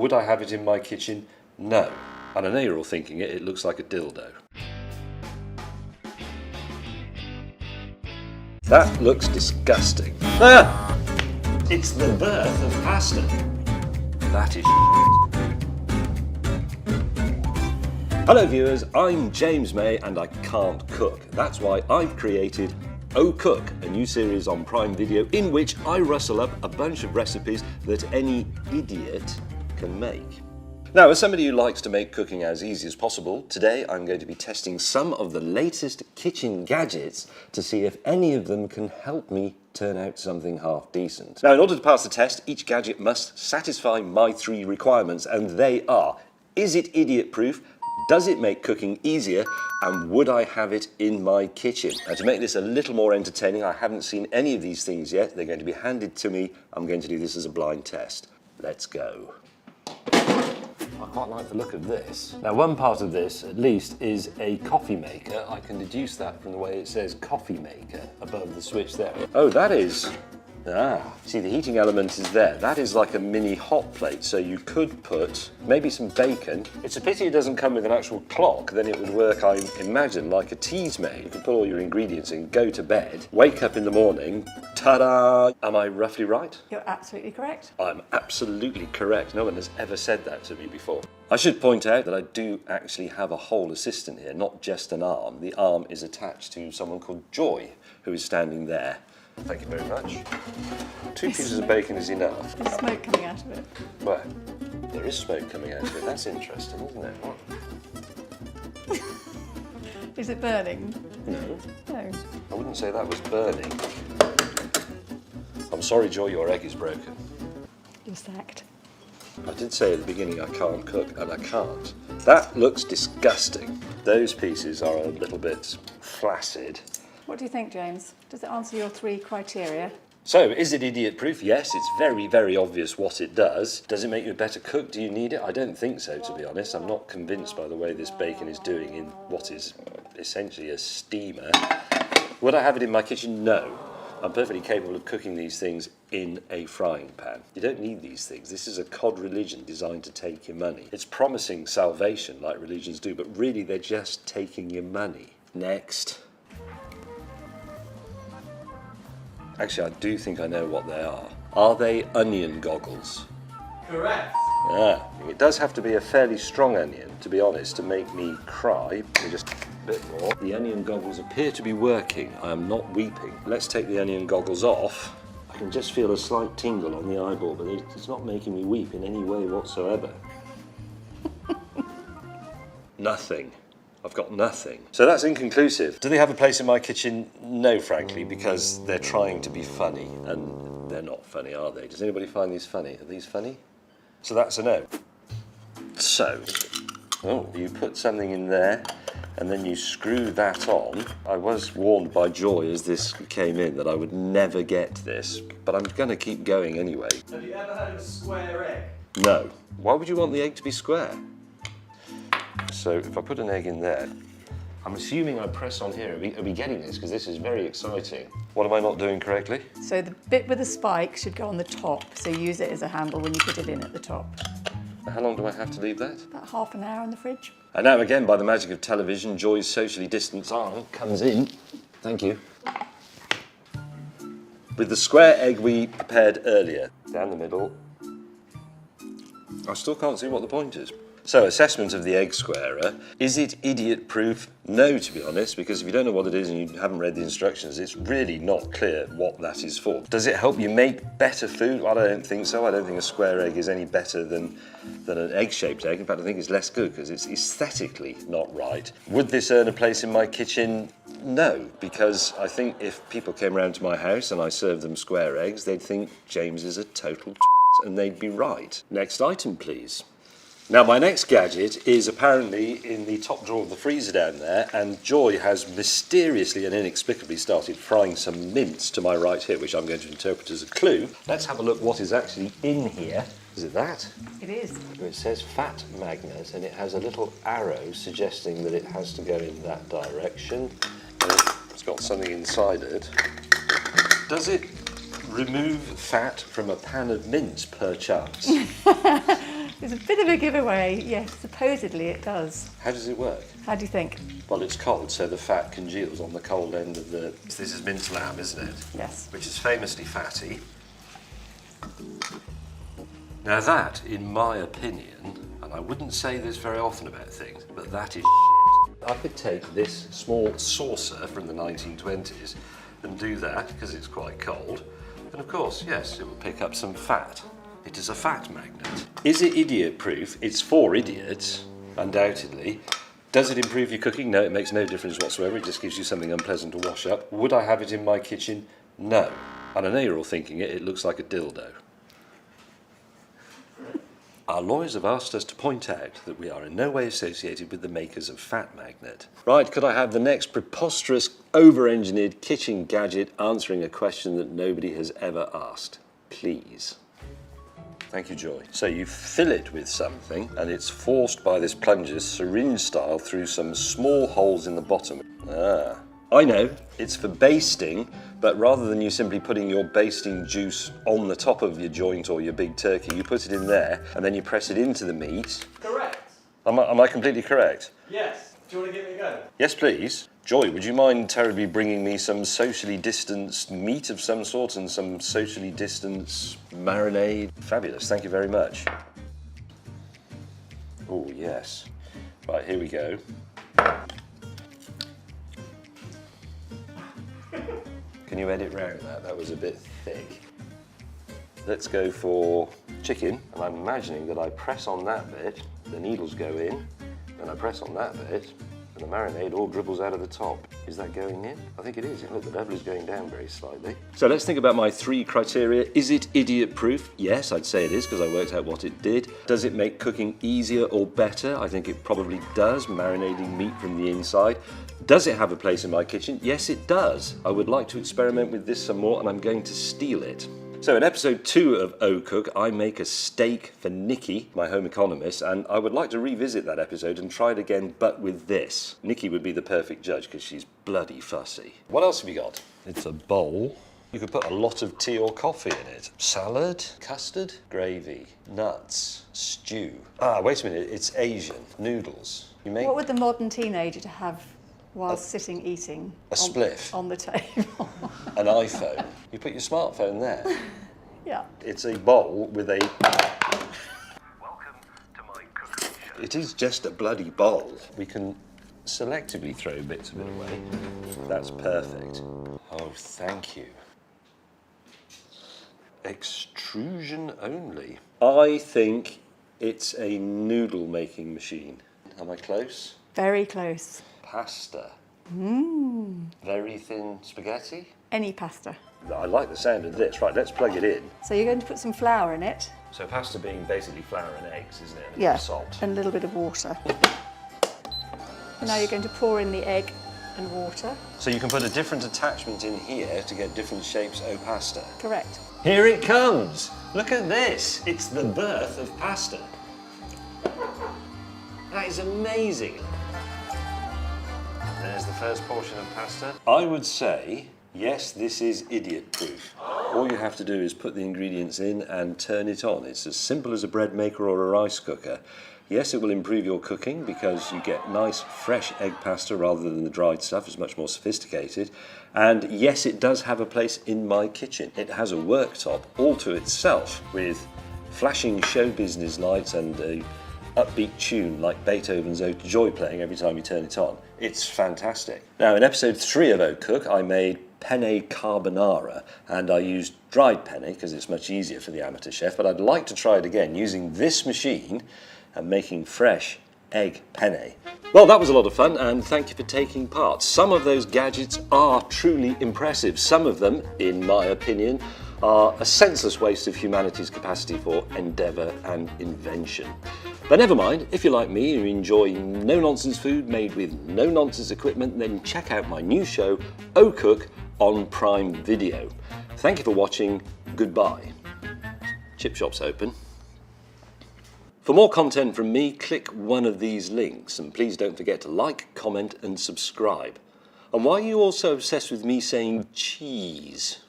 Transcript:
Would I have it in my kitchen? No. And I know you're all thinking it looks like a dildo. That looks disgusting. Ah! It's the birth of pasta. That is shit. Hello viewers, I'm James May and I can't cook. That's why I've created Oh Cook, a new series on Prime Video in which I rustle up a bunch of recipes that any idiot can make. Now, as somebody who likes to make cooking as easy as possible, today I'm going to be testing some of the latest kitchen gadgets to see if any of them can help me turn out something half decent. Now, in order to pass the test, each gadget must satisfy my 3 requirements, and they are: is it idiot-proof? Does it make cooking easier? And would I have it in my kitchen? Now, to make this a little more entertaining, I haven't seen any of these things yet. They're going to be handed to me. I'm going to do this as a blind test. Let's go. I quite like the look of this. Now, one part of this, at least, is a coffee maker. I can deduce that from the way it says coffee maker above the switch there. Oh, that is... see, the heating element is there. That is like a mini hot plate, so you could put maybe some bacon. It's a pity it doesn't come with an actual clock, then it would work, I imagine, like a teas made. You could put all your ingredients in, go to bed, wake up in the morning, ta-da! Am I roughly right? You're absolutely correct. I'm absolutely correct. No one has ever said that to me before. I should point out that I do actually have a whole assistant here, not just an arm. The arm is attached to someone called Joy, who is standing there. Thank you very much. 2 pieces of bacon is enough. There's smoke coming out of it. Well, there is smoke coming out of it. That's interesting, isn't it? What? Is it burning? No. No. I wouldn't say that was burning. I'm sorry, Joy, your egg is broken. You're sacked. I did say at the beginning I can't cook, and I can't. That looks disgusting. Those pieces are a little bit flaccid. What do you think, James? Does it answer your 3 criteria? So, is it idiot-proof? Yes, it's very, very obvious what it does. Does it make you a better cook? Do you need it? I don't think so, to be honest. I'm not convinced by the way this bacon is doing in what is essentially a steamer. Would I have it in my kitchen? No. I'm perfectly capable of cooking these things in a frying pan. You don't need these things. This is a cod religion designed to take your money. It's promising salvation like religions do, but really they're just taking your money. Next. Actually, I do think I know what they are. Are they onion goggles? Correct. Yeah, it does have to be a fairly strong onion, to be honest, to make me cry. Let me just a bit more. The onion goggles appear to be working. I am not weeping. Let's take the onion goggles off. I can just feel a slight tingle on the eyeball, but it's not making me weep in any way whatsoever. Nothing. I've got nothing. So that's inconclusive. Do they have a place in my kitchen? No, frankly, because they're trying to be funny, and they're not funny, are they? Does anybody find these funny? Are these funny? So that's a no. So, you put something in there, and then you screw that on. I was warned by Joy as this came in that I would never get this, but I'm gonna keep going anyway. Have you ever heard of a square egg? No. Why would you want the egg to be square? So if I put an egg in there, I'm assuming I press on here. Are we getting this? Because this is very exciting. What am I not doing correctly? So the bit with the spike should go on the top, so use it as a handle when you put it in at the top. How long do I have to leave that? About half an hour in the fridge. And now again, by the magic of television, Joy's socially distanced arm comes in. Thank you. With the square egg we prepared earlier. Down the middle. I still can't see what the point is. So, assessment of the egg squarer. Is it idiot-proof? No, to be honest, because if you don't know what it is and you haven't read the instructions, it's really not clear what that is for. Does it help you make better food? Well, I don't think so. I don't think a square egg is any better than an egg-shaped egg. In fact, I think it's less good because it's aesthetically not right. Would this earn a place in my kitchen? No, because I think if people came round to my house and I served them square eggs, they'd think James is a total twat, and they'd be right. Next item, please. Now, my next gadget is apparently in the top drawer of the freezer down there, and Joy has mysteriously and inexplicably started frying some mince to my right here, which I'm going to interpret as a clue. Let's have a look what is actually in here. Is it that? It is. It says fat magnet, and it has a little arrow suggesting that it has to go in that direction. It's got something inside it. Does it remove fat from a pan of mince, perchance? It's a bit of a giveaway. Yes, supposedly it does. How does it work? How do you think? Well, it's cold, so the fat congeals on the cold end of the... This is minced lamb, isn't it? Yes. Which is famously fatty. Now that, in my opinion, and I wouldn't say this very often about things, but that is shit. I could take this small saucer from the 1920s and do that, because it's quite cold. And of course, yes, it will pick up some fat. It is a fat magnet. Is it idiot-proof? It's for idiots, undoubtedly. Does it improve your cooking? No, it makes no difference whatsoever. It just gives you something unpleasant to wash up. Would I have it in my kitchen? No. And I know you're all thinking it looks like a dildo. Our lawyers have asked us to point out that we are in no way associated with the makers of Fat Magnet. Right, could I have the next preposterous, over-engineered kitchen gadget answering a question that nobody has ever asked? Please. Thank you, Joy. So you fill it with something, and it's forced by this plunger, syringe style, through some small holes in the bottom. Ah. I know, it's for basting, but rather than you simply putting your basting juice on the top of your joint or your big turkey, you put it in there, and then you press it into the meat. Correct. Am I completely correct? Yes. Do you want to give me a go? Yes, please. Joy, would you mind terribly bringing me some socially distanced meat of some sort and some socially distanced marinade? Fabulous, thank you very much. Oh, yes. Right, here we go. Can you edit round that? That was a bit thick. Let's go for chicken. And I'm imagining that I press on that bit, the needles go in, and I press on that bit, and the marinade all dribbles out of the top. Is that going in? I think it is. Look, the level is going down very slightly. So let's think about my 3 criteria. Is it idiot-proof? Yes, I'd say it is, because I worked out what it did. Does it make cooking easier or better? I think it probably does, marinating meat from the inside. Does it have a place in my kitchen? Yes, it does. I would like to experiment with this some more, and I'm going to steal it. So in episode 2 of O Cook, I make a steak for Nikki, my home economist, and I would like to revisit that episode and try it again, but with this. Nikki would be the perfect judge because she's bloody fussy. What else have you got? It's a bowl. You could put a lot of tea or coffee in it. Salad, custard, gravy, nuts, stew. Ah, wait a minute, it's Asian. Noodles. You make What would the modern teenager have while sitting eating? A spliff. On the table. An iPhone. You put your smartphone there. Yeah. It's a bowl with a... Welcome to my cooking show. It is just a bloody bowl. We can selectively throw bits of it away. That's perfect. Oh, thank you. Extrusion only. I think it's a noodle making machine. Am I close? Very close. Pasta. Very thin spaghetti. Any pasta. I like the sound of this. Right, let's plug it in. So you're going to put some flour in it. So pasta being basically flour and eggs, isn't it? And a bit Yeah. of salt. And a little bit of water. And now you're going to pour in the egg and water. So you can put a different attachment in here to get different shapes of pasta. Correct. Here it comes. Look at this. It's the birth of pasta. That is amazing. There's the first portion of pasta. I would say, yes, this is idiot-proof. All you have to do is put the ingredients in and turn it on. It's as simple as a bread maker or a rice cooker. Yes, it will improve your cooking because you get nice, fresh egg pasta rather than the dried stuff. It's much more sophisticated. And yes, it does have a place in my kitchen. It has a worktop all to itself with flashing show business lights and a upbeat tune like Beethoven's Ode to Joy playing every time you turn it on. It's fantastic. Now, in episode 3 of O Cook, I made penne carbonara, and I used dried penne because it's much easier for the amateur chef, but I'd like to try it again using this machine and making fresh egg penne. Well, that was a lot of fun, and thank you for taking part. Some of those gadgets are truly impressive. Some of them, in my opinion, are a senseless waste of humanity's capacity for endeavour and invention. But never mind, if you're like me and you enjoy no-nonsense food made with no-nonsense equipment, then check out my new show, O Cook, on Prime Video. Thank you for watching. Goodbye. Chip shop's open. For more content from me, click one of these links, and please don't forget to like, comment and subscribe. And why are you all so obsessed with me saying cheese?